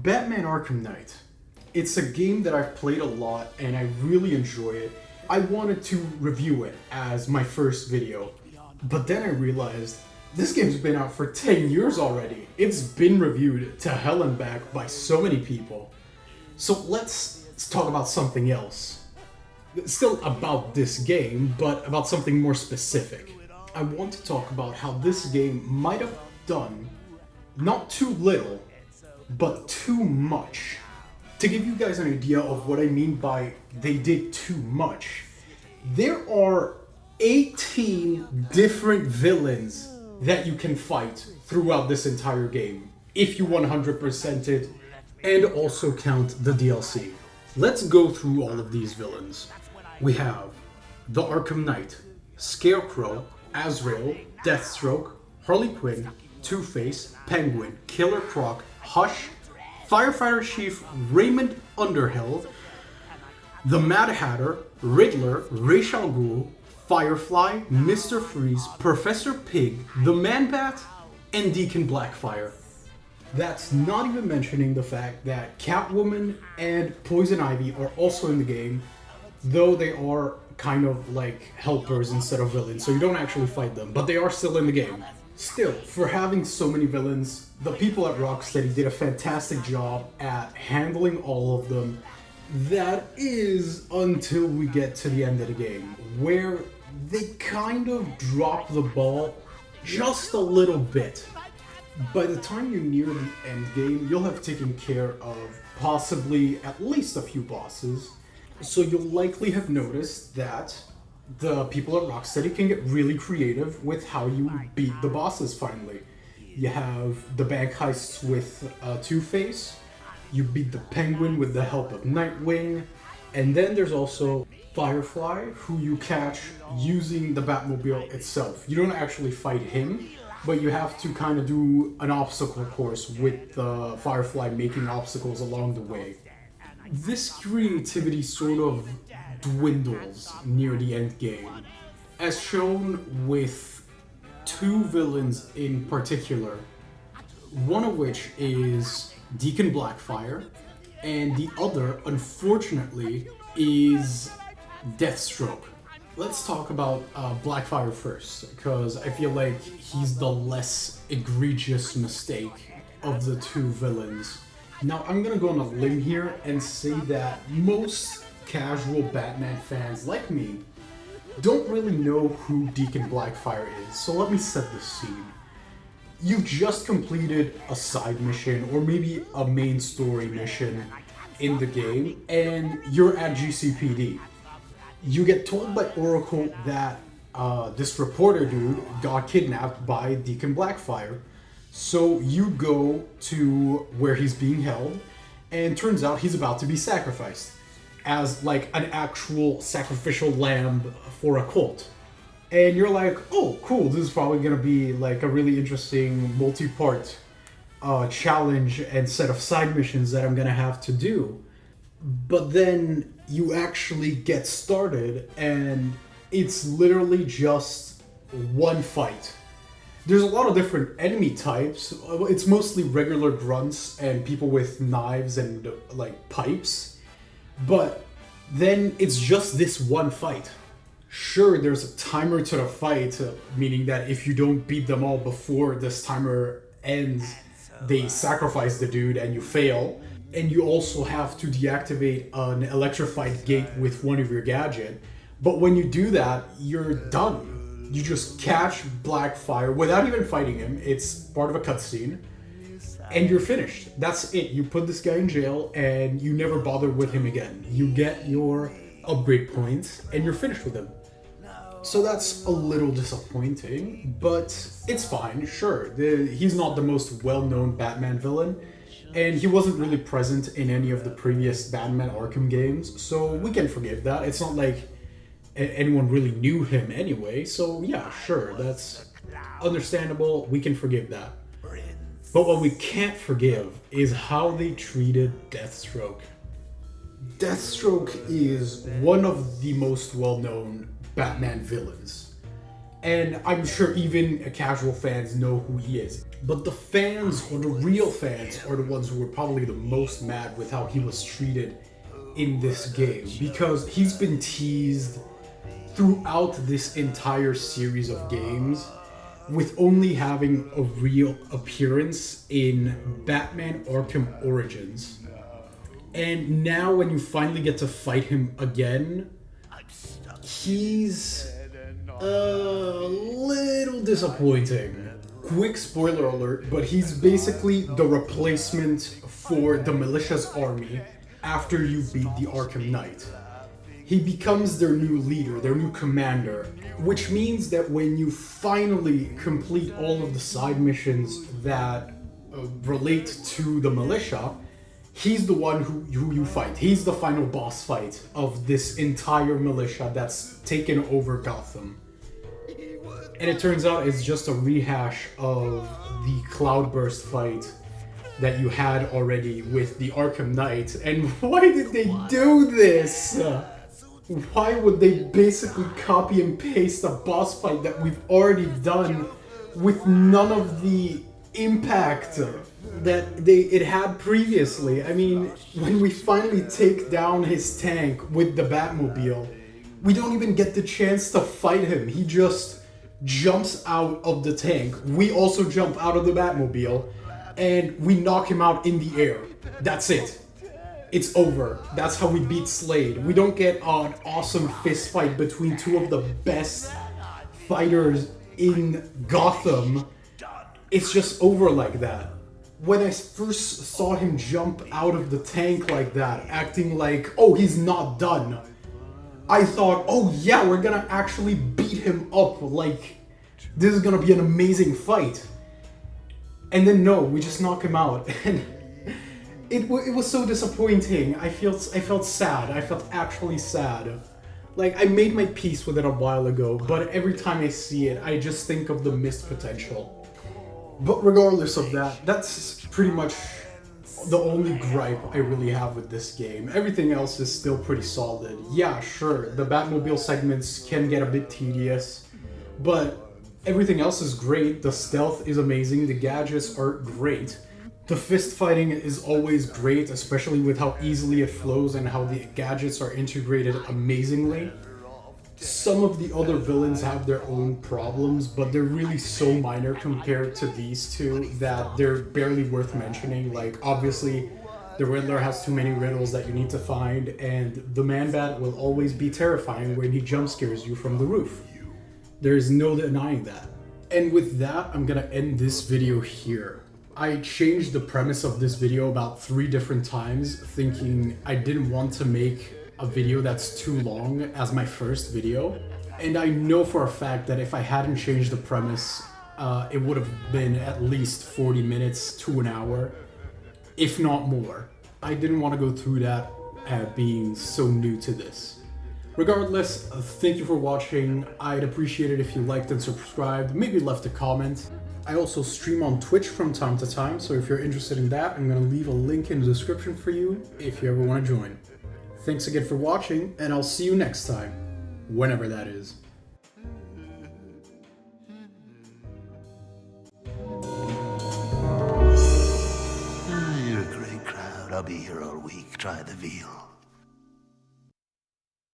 Batman Arkham Knight. It's a game that I've played a lot and I really enjoy it. I wanted to review it as my first video, but then I realized this game's been out for 10 years already. It's been reviewed to hell and back by so many people. So let's talk about something else. Still about this game, but about something more specific. I want to talk about how this game might have done not too little, but too much. To give you guys an idea of what I mean by they did too much, there are 18 different villains that you can fight throughout this entire game, if you 100% it, and also count the DLC. Let's go through all of these villains. We have the Arkham Knight, Scarecrow, Azrael, Deathstroke, Harley Quinn, Two-Face, Penguin, Killer Croc, Hush, Firefighter Chief Raymond Underhill, the Mad Hatter, Riddler, Ra's al Ghul, Firefly, Mr. Freeze, Professor Pig, the Man-Bat, and Deacon Blackfire. That's not even mentioning the fact that Catwoman and Poison Ivy are also in the game, though they are kind of like helpers instead of villains, so you don't actually fight them, but they are still in the game. Still, for having so many villains, the people at Rocksteady did a fantastic job at handling all of them. That is until we get to the end of the game, where they kind of drop the ball just a little bit. By the time you're near the end game, you'll have taken care of possibly at least a few bosses. So you'll likely have noticed that the people at Rocksteady can get really creative with how you beat the bosses finally. You have the bank heists with Two-Face, you beat the Penguin with the help of Nightwing, and then there's also Firefly, who you catch using the Batmobile itself. You don't actually fight him, but you have to kind of do an obstacle course with the Firefly making obstacles along the way. This creativity sort of dwindles near the end game, as shown with two villains in particular, one of which is Deacon Blackfire, and the other, unfortunately, is Deathstroke. Let's talk about Blackfire first, because I feel like he's the less egregious mistake of the two villains. Now, I'm gonna go on a limb here and say that most casual Batman fans like me don't really know who Deacon Blackfire is, so let me set the scene. You've just completed a side mission, or maybe a main story mission in the game, and you're at GCPD. You get told by Oracle that this reporter dude got kidnapped by Deacon Blackfire. So you go to where he's being held, and turns out he's about to be sacrificed as like an actual sacrificial lamb for a cult. And you're like, oh cool, this is probably gonna be like a really interesting multi-part challenge and set of side missions that I'm gonna have to do. But then you actually get started and it's literally just one fight. There's a lot of different enemy types. It's mostly regular grunts and people with knives and like pipes. But then it's just this one fight. Sure, there's a timer to the fight, meaning that if you don't beat them all before this timer ends, they sacrifice the dude and you fail. And you also have to deactivate an electrified gate with one of your gadgets. But when you do that, you're done. You just catch Blackfire without even fighting him. It's part of a cutscene. And you're finished. That's it. You put this guy in jail and you never bother with him again. You get your upgrade points and you're finished with him. So that's a little disappointing, but it's fine, sure. He's not the most well-known Batman villain, and he wasn't really present in any of the previous Batman Arkham games, so we can forgive that. It's not like anyone really knew him anyway, so yeah, sure, that's understandable. We can forgive that. But what we can't forgive is how they treated Deathstroke. Deathstroke is one of the most well-known Batman villains. And I'm sure even casual fans know who he is. But the fans, or the real fans, are the ones who were probably the most mad with how he was treated in this game, because he's been teased throughout this entire series of games with only having a real appearance in Batman Arkham Origins. And now when you finally get to fight him again, he's a little disappointing. Quick spoiler alert, but he's basically the replacement for the militia's army after you beat the Arkham Knight. He becomes their new leader, their new commander, which means that when you finally complete all of the side missions that relate to the militia, he's the one who you fight. He's the final boss fight of this entire militia that's taken over Gotham. And it turns out it's just a rehash of the Cloudburst fight that you had already with the Arkham Knight. And why did they do this? Why would they basically copy and paste a boss fight that we've already done with none of the impact that it had previously? I mean, when we finally take down his tank with the Batmobile, we don't even get the chance to fight him. He just jumps out of the tank. We also jump out of the Batmobile, and we knock him out in the air. That's it. It's over. That's how we beat Slade. We don't get an awesome fist fight between two of the best fighters in Gotham. It's just over like that. When I first saw him jump out of the tank like that, acting like, oh, he's not done, I thought, oh yeah, we're gonna actually beat him up, like, this is gonna be an amazing fight. And then no, we just knock him out, and it was so disappointing. I felt sad. I felt actually sad. Like, I made my peace with it a while ago, but every time I see it, I just think of the missed potential. But regardless of that, that's pretty much the only gripe I really have with this game. Everything else is still pretty solid. Yeah, sure, the Batmobile segments can get a bit tedious, but everything else is great. The stealth is amazing, the gadgets are great. The fist fighting is always great, especially with how easily it flows and how the gadgets are integrated amazingly. Some of the other villains have their own problems, but they're really so minor compared to these two that they're barely worth mentioning. Like, obviously, the Riddler has too many riddles that you need to find, and the Man-Bat will always be terrifying when he jump scares you from the roof. There's no denying that. And with that, I'm gonna end this video here. I changed the premise of this video about 3 different times, thinking I didn't want to make a video that's too long as my first video. And I know for a fact that if I hadn't changed the premise, it would have been at least 40 minutes to an hour, if not more. I didn't want to go through that being so new to this. Regardless, thank you for watching. I'd appreciate it if you liked and subscribed, maybe left a comment. I also stream on Twitch from time to time, so if you're interested in that, I'm going to leave a link in the description for you if you ever want to join. Thanks again for watching, and I'll see you next time, whenever that is. You're a great crowd. I'll be here all week. Try the veal.